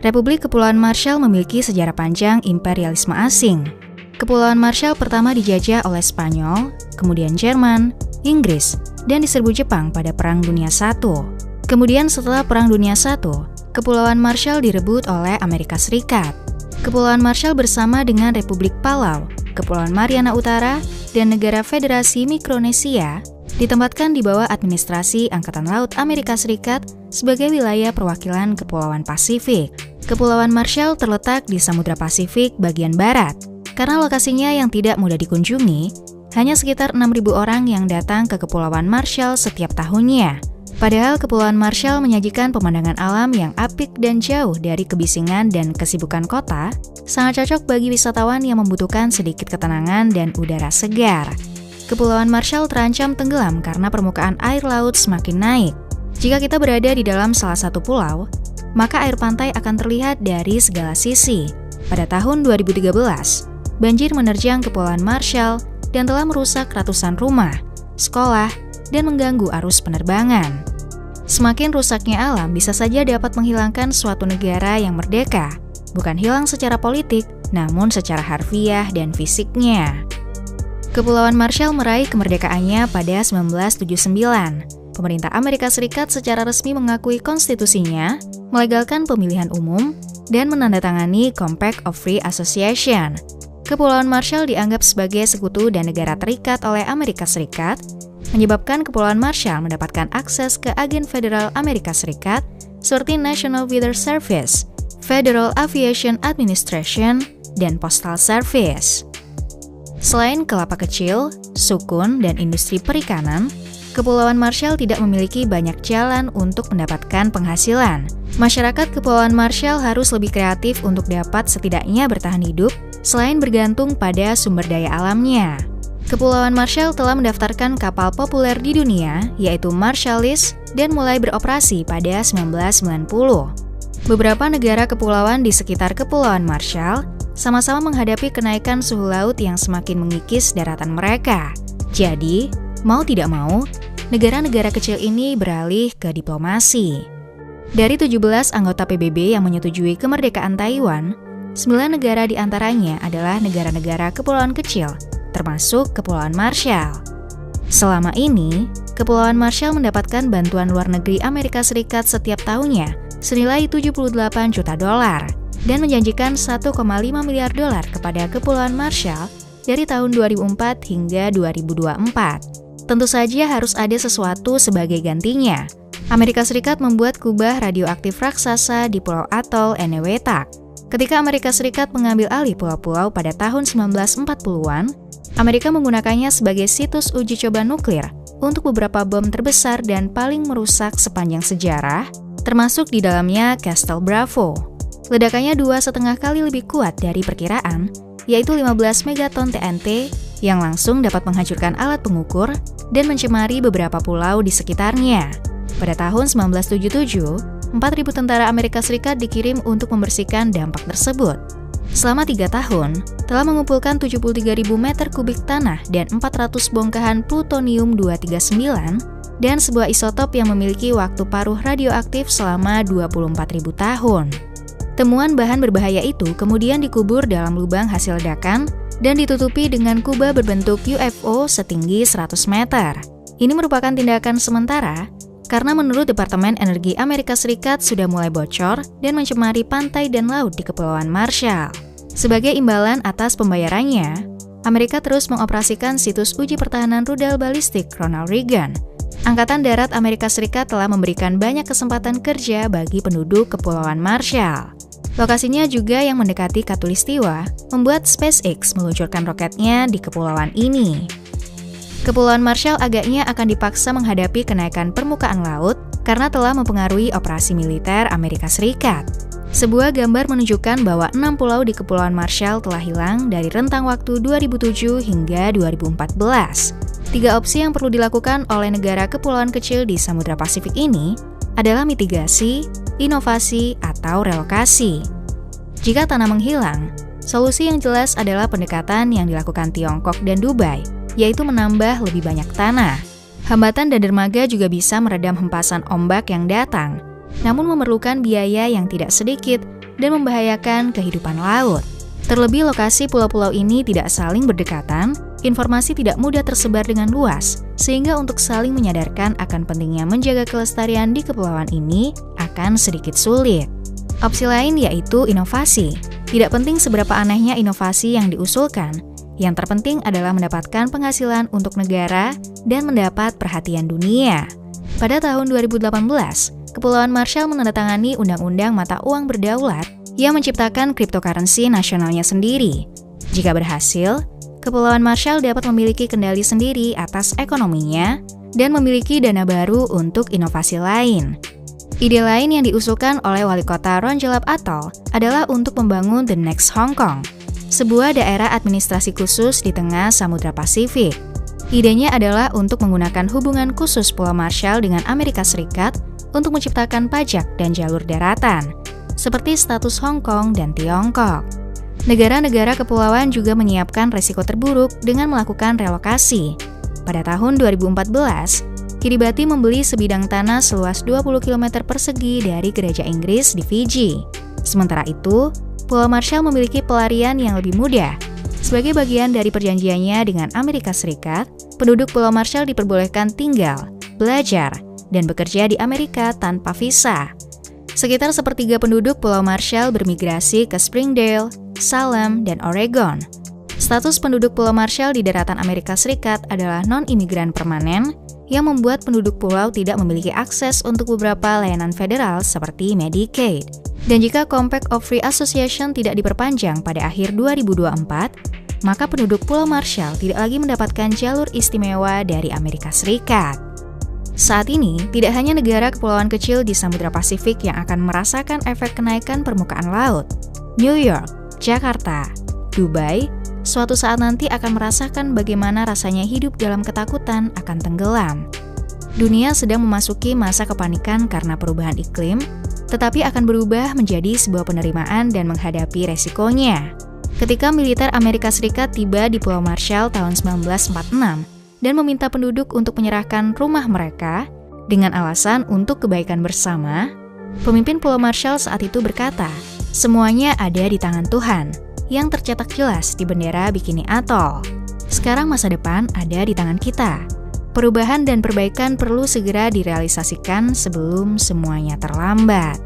Republik Kepulauan Marshall memiliki sejarah panjang imperialisme asing. Kepulauan Marshall pertama dijajah oleh Spanyol, kemudian Jerman, Inggris, dan diserbu Jepang pada Perang Dunia I. Kemudian setelah Perang Dunia I, Kepulauan Marshall direbut oleh Amerika Serikat. Kepulauan Marshall bersama dengan Republik Palau, Kepulauan Mariana Utara, dan Negara Federasi Mikronesia ditempatkan di bawah administrasi Angkatan Laut Amerika Serikat sebagai wilayah perwakilan Kepulauan Pasifik. Kepulauan Marshall terletak di Samudra Pasifik bagian barat. Karena lokasinya yang tidak mudah dikunjungi, hanya sekitar 6.000 orang yang datang ke Kepulauan Marshall setiap tahunnya. Padahal Kepulauan Marshall menyajikan pemandangan alam yang apik dan jauh dari kebisingan dan kesibukan kota, sangat cocok bagi wisatawan yang membutuhkan sedikit ketenangan dan udara segar. Kepulauan Marshall terancam tenggelam karena permukaan air laut semakin naik. Jika kita berada di dalam salah satu pulau, maka air pantai akan terlihat dari segala sisi. Pada tahun 2013, banjir menerjang Kepulauan Marshall dan telah merusak ratusan rumah, sekolah, dan mengganggu arus penerbangan. Semakin rusaknya alam bisa saja dapat menghilangkan suatu negara yang merdeka, bukan hilang secara politik, namun secara harfiah dan fisiknya. Kepulauan Marshall meraih kemerdekaannya pada 1979. Pemerintah Amerika Serikat secara resmi mengakui konstitusinya, melegalkan pemilihan umum, dan menandatangani Compact of Free Association. Kepulauan Marshall dianggap sebagai sekutu dan negara terikat oleh Amerika Serikat, menyebabkan Kepulauan Marshall mendapatkan akses ke agen federal Amerika Serikat seperti National Weather Service, Federal Aviation Administration, dan Postal Service. Selain kelapa kecil, sukun, dan industri perikanan, Kepulauan Marshall tidak memiliki banyak jalan untuk mendapatkan penghasilan. Masyarakat Kepulauan Marshall harus lebih kreatif untuk dapat setidaknya bertahan hidup selain bergantung pada sumber daya alamnya. Kepulauan Marshall telah mendaftarkan kapal populer di dunia, yaitu Marshallis, dan mulai beroperasi pada 1990. Beberapa negara kepulauan di sekitar Kepulauan Marshall sama-sama menghadapi kenaikan suhu laut yang semakin mengikis daratan mereka. Jadi, mau tidak mau, negara-negara kecil ini beralih ke diplomasi. Dari 17 anggota PBB yang menyetujui kemerdekaan Taiwan, 9 negara di antaranya adalah negara-negara kepulauan kecil, termasuk Kepulauan Marshall. Selama ini, Kepulauan Marshall mendapatkan bantuan luar negeri Amerika Serikat setiap tahunnya senilai $78 juta dan menjanjikan $1,5 miliar kepada Kepulauan Marshall dari tahun 2004 hingga 2024. Tentu saja harus ada sesuatu sebagai gantinya. Amerika Serikat membuat kubah radioaktif raksasa di Pulau Atoll Enewetak. Ketika Amerika Serikat mengambil alih pulau-pulau pada tahun 1940-an, Amerika menggunakannya sebagai situs uji coba nuklir untuk beberapa bom terbesar dan paling merusak sepanjang sejarah, termasuk di dalamnya Castle Bravo. Ledakannya 2,5 kali lebih kuat dari perkiraan, yaitu 15 megaton TNT yang langsung dapat menghancurkan alat pengukur dan mencemari beberapa pulau di sekitarnya. Pada tahun 1977, 4.000 tentara Amerika Serikat dikirim untuk membersihkan dampak tersebut. Selama 3 tahun, telah mengumpulkan 73.000 meter kubik tanah dan 400 bongkahan plutonium-239 dan sebuah isotop yang memiliki waktu paruh radioaktif selama 24.000 tahun. Temuan bahan berbahaya itu kemudian dikubur dalam lubang hasil ledakan dan ditutupi dengan kubah berbentuk UFO setinggi 100 meter. Ini merupakan tindakan sementara karena menurut Departemen Energi Amerika Serikat sudah mulai bocor dan mencemari pantai dan laut di Kepulauan Marshall. Sebagai imbalan atas pembayarannya, Amerika terus mengoperasikan situs uji pertahanan rudal balistik Ronald Reagan. Angkatan Darat Amerika Serikat telah memberikan banyak kesempatan kerja bagi penduduk Kepulauan Marshall. Lokasinya juga yang mendekati Khatulistiwa, membuat SpaceX meluncurkan roketnya di kepulauan ini. Kepulauan Marshall agaknya akan dipaksa menghadapi kenaikan permukaan laut karena telah mempengaruhi operasi militer Amerika Serikat. Sebuah gambar menunjukkan bahwa 6 pulau di Kepulauan Marshall telah hilang dari rentang waktu 2007 hingga 2014. 3 opsi yang perlu dilakukan oleh negara kepulauan kecil di Samudra Pasifik ini adalah mitigasi, inovasi, atau relokasi. Jika tanah menghilang, solusi yang jelas adalah pendekatan yang dilakukan Tiongkok dan Dubai, yaitu menambah lebih banyak tanah. Hambatan dan dermaga juga bisa meredam hempasan ombak yang datang, namun memerlukan biaya yang tidak sedikit dan membahayakan kehidupan laut. Terlebih lokasi pulau-pulau ini tidak saling berdekatan, informasi tidak mudah tersebar dengan luas, sehingga untuk saling menyadarkan akan pentingnya menjaga kelestarian di kepulauan ini akan sedikit sulit. Opsi lain yaitu inovasi. Tidak penting seberapa anehnya inovasi yang diusulkan, yang terpenting adalah mendapatkan penghasilan untuk negara dan mendapat perhatian dunia. Pada tahun 2018, Kepulauan Marshall menandatangani Undang-Undang Mata Uang Berdaulat yang menciptakan cryptocurrency nasionalnya sendiri. Jika berhasil, Kepulauan Marshall dapat memiliki kendali sendiri atas ekonominya dan memiliki dana baru untuk inovasi lain. Ide lain yang diusulkan oleh Wali Kota Ron Jalap Atoll adalah untuk membangun The Next Hong Kong, sebuah daerah administrasi khusus di tengah Samudra Pasifik. Idenya adalah untuk menggunakan hubungan khusus Pulau Marshall dengan Amerika Serikat untuk menciptakan pajak dan jalur daratan, seperti status Hong Kong dan Tiongkok. Negara-negara kepulauan juga menyiapkan resiko terburuk dengan melakukan relokasi. Pada tahun 2014, Kiribati membeli sebidang tanah seluas 20 km persegi dari Gereja Inggris di Fiji. Sementara itu, Pulau Marshall memiliki pelarian yang lebih mudah. Sebagai bagian dari perjanjiannya dengan Amerika Serikat, penduduk Pulau Marshall diperbolehkan tinggal, belajar, dan bekerja di Amerika tanpa visa. Sekitar sepertiga penduduk Pulau Marshall bermigrasi ke Springdale, Salem, dan Oregon. Status penduduk Pulau Marshall di daratan Amerika Serikat adalah non-imigran permanen, yang membuat penduduk pulau tidak memiliki akses untuk beberapa layanan federal seperti Medicaid. Dan jika Compact of Free Association tidak diperpanjang pada akhir 2024, maka penduduk Pulau Marshall tidak lagi mendapatkan jalur istimewa dari Amerika Serikat. Saat ini, tidak hanya negara kepulauan kecil di Samudra Pasifik yang akan merasakan efek kenaikan permukaan laut. New York, Jakarta, Dubai, suatu saat nanti akan merasakan bagaimana rasanya hidup dalam ketakutan akan tenggelam. Dunia sedang memasuki masa kepanikan karena perubahan iklim, tetapi akan berubah menjadi sebuah penerimaan dan menghadapi resikonya. Ketika militer Amerika Serikat tiba di Pulau Marshall tahun 1946 dan meminta penduduk untuk menyerahkan rumah mereka dengan alasan untuk kebaikan bersama, pemimpin Pulau Marshall saat itu berkata, "Semuanya ada di tangan Tuhan," yang tercetak jelas di bendera Bikini Atoll. Sekarang masa depan ada di tangan kita. Perubahan dan perbaikan perlu segera direalisasikan sebelum semuanya terlambat.